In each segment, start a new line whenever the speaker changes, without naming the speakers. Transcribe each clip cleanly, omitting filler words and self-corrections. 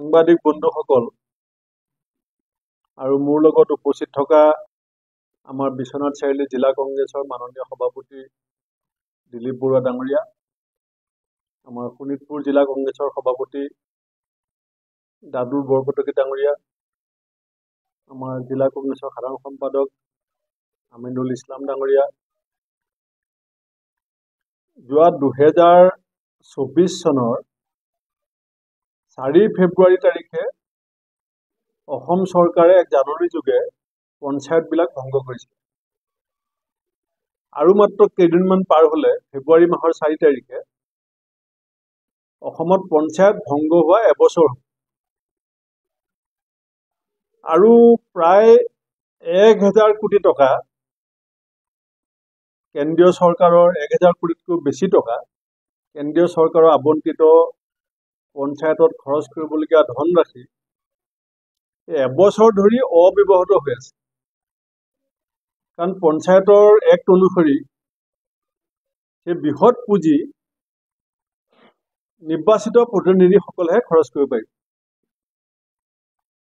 সাংবাদিক বন্ধুসকল আৰু মোৰ লগত উপস্থিত থকা আমাৰ বিশ্বনাথ চাৰিআলি জিলা কংগ্ৰেছৰ মাননীয় সভাপতি দিলীপ বৰুৱা ডাঙৰীয়া, আমাৰ শোণিতপুৰ জিলা কংগ্ৰেছৰ সভাপতি দাদুৰ বৰকটকী ডাঙৰীয়া, আমাৰ জিলা কংগ্ৰেছৰ সাধাৰণ সম্পাদক আমিনুল ইছলাম ডাঙৰীয়া, যোৱা 2024 চনৰ 4 ফেব্ৰুৱাৰী তাৰিখে অসম চৰকাৰে এক জাননী যোগে পঞ্চায়তবিলাক ভংগ কৰিছিল। আৰু মাত্ৰ কেইদিনমান পাৰ হলে ফেব্ৰুৱাৰী মাহৰ 4 তাৰিখে অসমত পঞ্চায়ত ভংগ হোৱা এবছৰ হ'ল। আৰু প্ৰায় 1000 কোটি টকা কেন্দ্ৰীয় চৰকাৰৰ 1000 কোটিতকৈ বেছি টকা কেন্দ্ৰীয় চৰকাৰৰ আবণ্টিত পঞ্চায়তত খৰচ কৰিবলগীয়া ধনৰাশি এবছৰ ধৰি অব্যৱহৃত হৈ আছে। কাৰণ পঞ্চায়তৰ এক্ট অনুসৰি সেই বৃহৎ পুঁজি নিৰ্বাচিত প্ৰতিনিধিসকলেহে খৰচ কৰিব পাৰিব।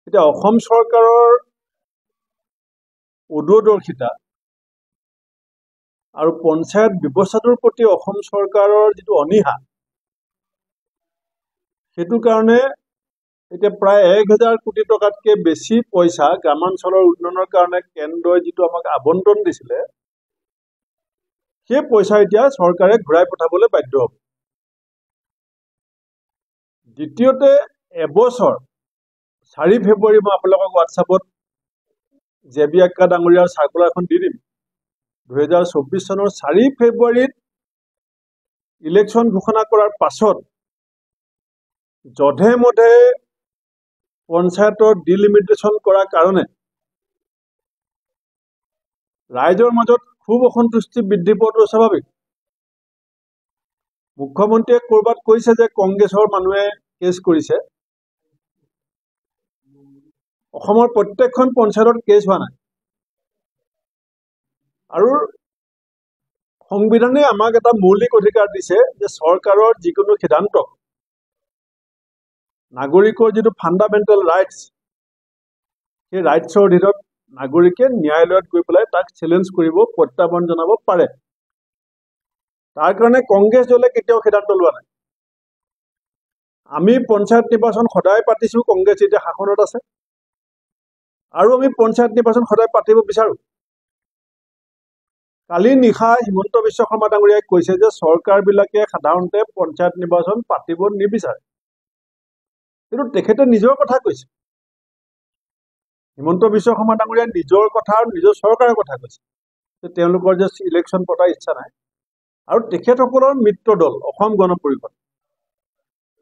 এতিয়া অসম চৰকাৰৰ অদূৰদৰ্শিতা আৰু পঞ্চায়ত ব্যৱস্থাটোৰ প্ৰতি অসম চৰকাৰৰ যিটো অনীহা, সেইটো কাৰণে এতিয়া প্ৰায় 1000 কোটি টকাতকৈ বেছি পইচা গ্ৰামাঞ্চলৰ উন্নয়নৰ কাৰণে কেন্দ্ৰই যিটো আমাক আবণ্টন দিছিলে, সেই পইচা এতিয়া চৰকাৰে ঘূৰাই পঠাবলৈ বাধ্য হ'ব। দ্বিতীয়তে, এবছৰ 4 ফেব্ৰুৱাৰী মই আপোনালোকক হোৱাটছআপত জেবি আক্কা ডাঙৰীয়াৰ চাৰ্কুলাৰ এখন দি দিম। 2024 চনৰ 4 ফেব্ৰুৱাৰীত ইলেকশ্যন ঘোষণা কৰাৰ পাছত যধে মধে পঞ্চায়তৰ ডিলিমিটেশ্যন কৰাৰ কাৰণে ৰাইজৰ মাজত খুব অসন্তুষ্টি বৃদ্ধি পোৱাটো স্বাভাৱিক। মুখ্যমন্ত্ৰীয়ে ক'ৰবাত কৈছে যে কংগ্ৰেছৰ মানুহে কেছ কৰিছে। অসমৰ প্ৰত্যেকখন পঞ্চায়তত কেছ হোৱা নাই। আৰু সংবিধানে আমাক এটা মৌলিক অধিকাৰ দিছে যে চৰকাৰৰ যিকোনো সিদ্ধান্ত, নাগৰিকৰ যিটো ফাণ্ডামেণ্টেল ৰাইটছ, সেই ৰাইটছৰ অধীনত নাগৰিকে ন্যায়ালয়ত গৈ পেলাই তাক চেলেঞ্জ কৰিব, প্ৰত্যাহ্বান জনাব পাৰে। তাৰ কাৰণে কংগ্ৰেছ দলে কেতিয়াও সিদ্ধান্ত লোৱা নাই। আমি পঞ্চায়ত নিৰ্বাচন সদায় পাতিছোঁ, কংগ্ৰেছ এতিয়া শাসনত আছে, আৰু আমি পঞ্চায়ত নিৰ্বাচন সদায় পাতিব বিচাৰোঁ। কালি নিশা হিমন্ত বিশ্ব শৰ্মা ডাঙৰীয়াই কৈছে যে চৰকাৰবিলাকে সাধাৰণতে পঞ্চায়ত নিৰ্বাচন পাতিব নিবিচাৰে। কিন্তু তেখেতে নিজৰ কথা কৈছে। হিমন্ত বিশ্ব শৰ্মা ডাঙৰীয়াই নিজৰ কথা আৰু নিজৰ চৰকাৰৰ কথা কৈছে যে তেওঁলোকৰ যে ইলেকশ্যন পতাৰ ইচ্ছা নাই। আৰু তেখেতসকলৰ মিত্ৰ দল অসম গণ পৰিষদ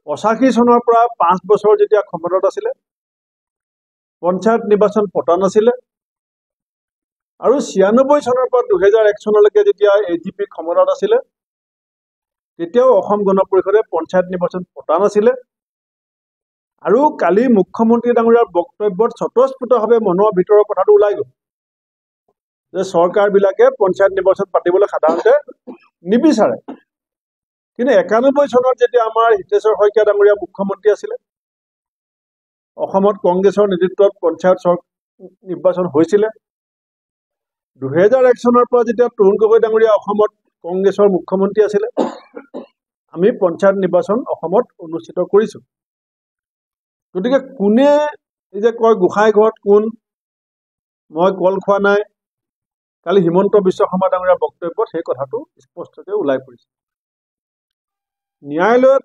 85 চনৰ পৰা 5 বছৰ যেতিয়া ক্ষমতাত আছিলে, পঞ্চায়ত নিৰ্বাচন পতা নাছিলে। আৰু 96 চনৰ পৰা 2001 চনলৈকে যেতিয়া AGP ক্ষমতাত আছিলে, তেতিয়াও অসম গণ পৰিষদে পঞ্চায়ত নিৰ্বাচন পতা নাছিলে। আৰু কালি মুখ্যমন্ত্ৰী ডাঙৰীয়াৰ বক্তব্যত স্বতঃস্ফূৰ্তভাৱে মনৰ ভিতৰৰ কথাটো ওলাই গ'ল যে চৰকাৰবিলাকে পঞ্চায়ত নিৰ্বাচন পাতিবলৈ সাধাৰণতে নিবিচাৰে। কিন্তু 91 চনত যেতিয়া আমাৰ হিতেশ্বৰ শইকীয়া ডাঙৰীয়া মুখ্যমন্ত্ৰী আছিলে, অসমত কংগ্ৰেছৰ নেতৃত্বত পঞ্চায়ত নিৰ্বাচন হৈছিলে। 2001 চনৰ পৰা যেতিয়া তৰুণ গগৈ ডাঙৰীয়া অসমত কংগ্ৰেছৰ মুখ্যমন্ত্ৰী আছিলে, আমি পঞ্চায়ত নিৰ্বাচন অসমত অনুষ্ঠিত কৰিছোঁ। গতিকে কোনে এই যে কয় গোসাঁই ঘৰত কোন, মই কল খোৱা নাই, কালি হিমন্ত বিশ্ব শৰ্মা ডাঙৰীয়াৰ বক্তব্যত সেই কথাটো স্পষ্টকৈ ওলাই পৰিছে। ন্যায়ালয়ত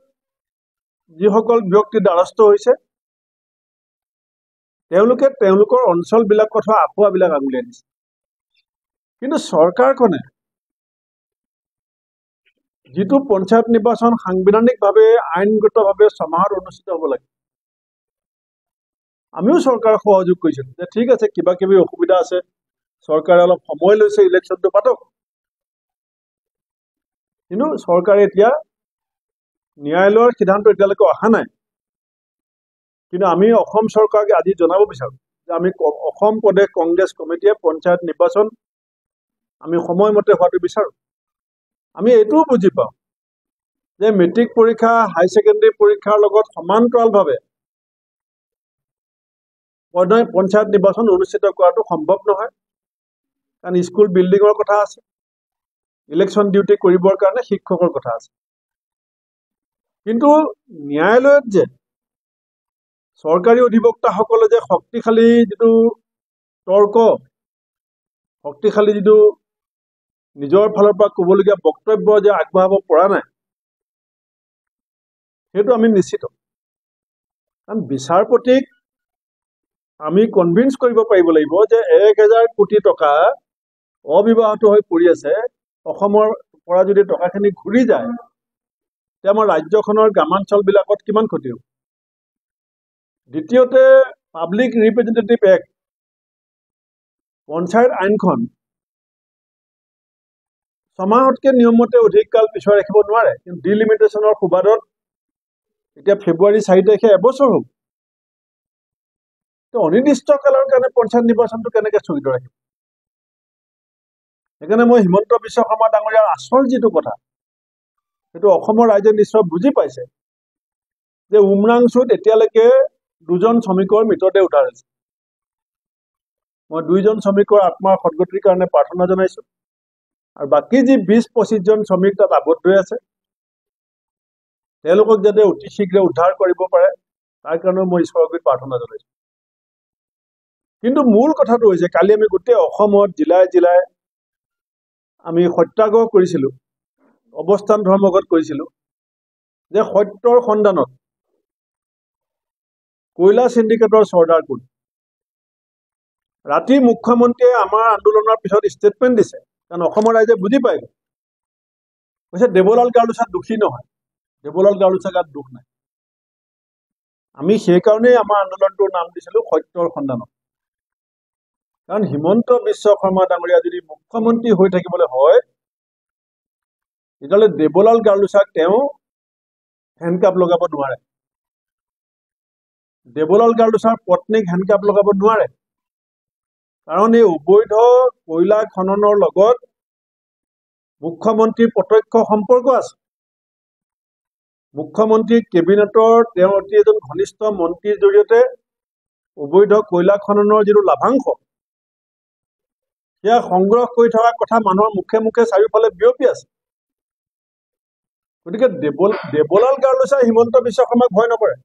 যিসকল ব্যক্তি দ্বাৰস্থ হৈছে, তেওঁলোকে তেওঁলোকৰ অঞ্চলবিলাকত হোৱা আঁসোৱাবিলাক আঙুলিয়াই দিছে। কিন্তু চৰকাৰখনে যিটো পঞ্চায়ত নিৰ্বাচন সাংবিধানিকভাৱে আইনগতভাৱে ছমাহত অনুষ্ঠিত হ'ব লাগে, আমিও চৰকাৰক সহযোগ কৰিছিলোঁ যে ঠিক আছে, কিবা কিবি অসুবিধা আছে, চৰকাৰে অলপ সময় লৈছে, ইলেকশ্যনটো পাতক। কিন্তু চৰকাৰে এতিয়া ন্যায়ালয়ৰ সিদ্ধান্ত এতিয়ালৈকে অহা নাই। কিন্তু আমি অসম চৰকাৰক আজি জনাব বিচাৰোঁ যে আমি অসম প্ৰদেশ কংগ্ৰেছ কমিটিয়ে পঞ্চায়ত নিৰ্বাচন আমি সময়মতে হোৱাটো বিচাৰোঁ। আমি এইটোও বুজি পাওঁ যে মেট্ৰিক পৰীক্ষা, হাই ছেকেণ্ডেৰী পৰীক্ষাৰ লগত সমান্তৰালভাৱে পঞ্চায়ত নিৰ্বাচন অনুষ্ঠিত কৰাটো সম্ভৱ নহয়, কাৰণ স্কুল বিল্ডিঙৰ কথা আছে, ইলেকশ্যন ডিউটি কৰিবৰ কাৰণে শিক্ষকৰ কথা আছে। কিন্তু ন্যায়ালয়ত যে চৰকাৰী অধিবক্তাসকলে যে শক্তিশালী যিটো তৰ্ক, শক্তিশালী যিটো নিজৰ ফালৰ পৰা ক'বলগীয়া বক্তব্য যে আগবঢ়াব পৰা নাই, সেইটো আমি নিশ্চিত। কাৰণ বিচাৰপতিক আমি কনভিন্স কৰিব পাৰিব লাগিব যে 1000 কোটি টকা অবিবাহিত হৈ পৰি আছে, অসমৰ পৰা যদি টকাখিনি ঘূৰি যায় তেতিয়া আমাৰ ৰাজ্যখনৰ গ্ৰামাঞ্চলবিলাকত কিমান ক্ষতি হ'ব। দ্বিতীয়তে, পাব্লিক ৰিপ্ৰেজেণ্টেটিভ এক্ট, পঞ্চায়ত আইনখন 6 মাহতকৈ নিয়মমতে অধিক কাল পিছুৱাই ৰাখিব নোৱাৰে। কিন্তু ডিলিমিটেশ্যনৰ সুবাদত এতিয়া ফেব্ৰুৱাৰী 4 তাৰিখে এবছৰ হ'ল। অনিৰ্দিষ্ট কালৰ কাৰণে পঞ্চায়ত নিৰ্বাচনটো কেনেকৈ স্থগিত ৰাখিব? সেইকাৰণে মই হিমন্ত বিশ্ব শৰ্মা ডাঙৰীয়াৰ আচল যিটো কথা, সেইটো অসমৰ ৰাইজে নিশ্চয় বুজি পাইছে যে উমৰাংচুত এতিয়ালৈকে 2জন শ্ৰমিকৰ মৃতদেহ উদ্ধাৰ হৈছে। মই 2জন শ্ৰমিকৰ আত্মাৰ সদ্গতিৰ কাৰণে প্ৰাৰ্থনা জনাইছোঁ, আৰু বাকী যি 20-25 জন শ্ৰমিক তাত আবদ্ধ হৈ আছে, তেওঁলোকক যাতে অতি শীঘ্ৰে উদ্ধাৰ কৰিব পাৰে তাৰ কাৰণেও মই ঈশ্বৰৰ গুৰিত প্ৰাৰ্থনা জনাইছোঁ। কিন্তু মূল কথাটো হৈছে, কালি আমি গোটেই অসমত জিলাই জিলাই আমি সত্যাগ্ৰহ কৰিছিলোঁ, অৱস্থান ধৰ্মঘট কৰিছিলোঁ, যে সত্যৰ সন্ধানত কয়লা চিণ্ডিকেটৰ চৰ্দাৰ কোন। ৰাতি মুখ্যমন্ত্ৰীয়ে আমাৰ আন্দোলনৰ পিছত ষ্টেটমেণ্ট দিছে, কাৰণ অসমৰ ৰাইজে বুজি পাই গ'ল, কৈছে দেৱলাল গাৰ্লুছা দোষী নহয়, দেৱলাল গাৰ্লুছা গাত দোষ নাই। আমি সেইকাৰণেই আমাৰ আন্দোলনটোৰ নাম দিছিলোঁ সত্যৰ সন্ধানত। কাৰণ হিমন্ত বিশ্ব শৰ্মা ডাঙৰীয়া যদি মুখ্যমন্ত্ৰী হৈ থাকিবলৈ হয়, তেতিয়াহ'লে দেৱলাল গাৰ্লুছাক তেওঁ হেণ্ডকাপ লগাব নোৱাৰে, দেৱলাল গাৰ্লুছাৰ পত্নীক হেণ্ডকাপ লগাব নোৱাৰে। কাৰণ এই অবৈধ কয়লা খননৰ লগত মুখ্যমন্ত্ৰীৰ প্ৰত্যক্ষ সম্পৰ্ক আছে। মুখ্যমন্ত্ৰীৰ কেবিনেটৰ তেওঁ অতি এজন ঘনিষ্ঠ মন্ত্ৰীৰ জৰিয়তে অবৈধ কয়লা খননৰ যিটো লাভাংশ, সেয়া সংগ্ৰহ কৰি থকা কথা মানুহৰ মুখে মুখে চাৰিওফালে বিয়পি আছে। গতিকে দেৱলাল গাৰ্লুছাই হিমন্ত বিশ্ব শৰ্মাক ভয় নকৰে,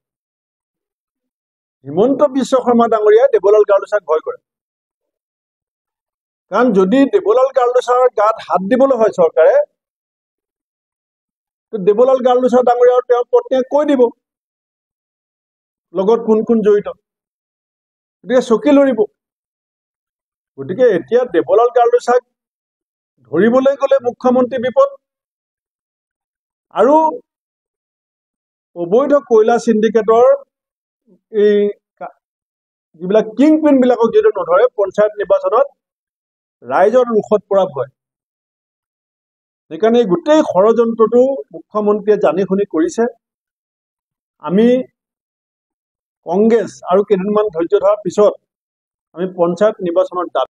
হিমন্ত বিশ্ব শৰ্মা ডাঙৰীয়াই দেৱলাল গাৰ্লুছাক ভয় কৰে। কাৰণ যদি দেৱলাল গাৰ্লুছাৰ গাত হাত দিবলৈ হয় চৰকাৰে, দেৱলাল গাৰ্লুছা ডাঙৰীয়া আৰু তেওঁৰ পত্নীয়ে কৈ দিব লগত কোন কোন জড়িত, গতিকে চকী লৰিব। গতিকে এতিয়া দেৱলাল গাৰ্লুছাক ধৰিবলৈ গ'লে মুখ্যমন্ত্ৰী বিপদ, আৰু অবৈধ কয়লা চিণ্ডিকেটৰ এই যিবিলাক কিং পিনবিলাকক যদি নধৰে, পঞ্চায়ত নিৰ্বাচনত ৰাইজৰ ৰোষত পৰা ভয়। সেইকাৰণে এই গোটেই ষড়যন্ত্ৰটো মুখ্যমন্ত্ৰীয়ে জানি শুনি কৰিছে। আমি কংগ্ৰেছ আৰু কেইদিনমান ধৈৰ্য ধৰাৰ পিছত আমি পঞ্চায়ত নিৰ্বাচনৰ